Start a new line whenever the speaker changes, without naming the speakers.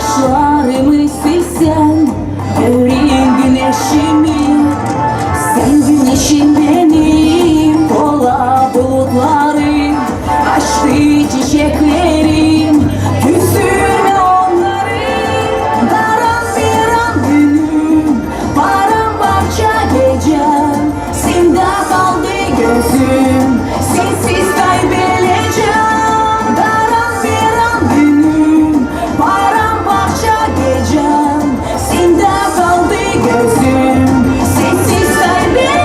Kaşlarımı silsen göreyim güneşimi. Sen güneşim benim, kola bulutlarım, açtı çiçeklerim, küsürme onları. Karanlık günüm, paramparça gecem, sende kaldı gözüm, sensiz kaybedeceğim. Karanlık günüm, paramparça gecem, sende kaldı gözüm, sensiz kaybedeceğim.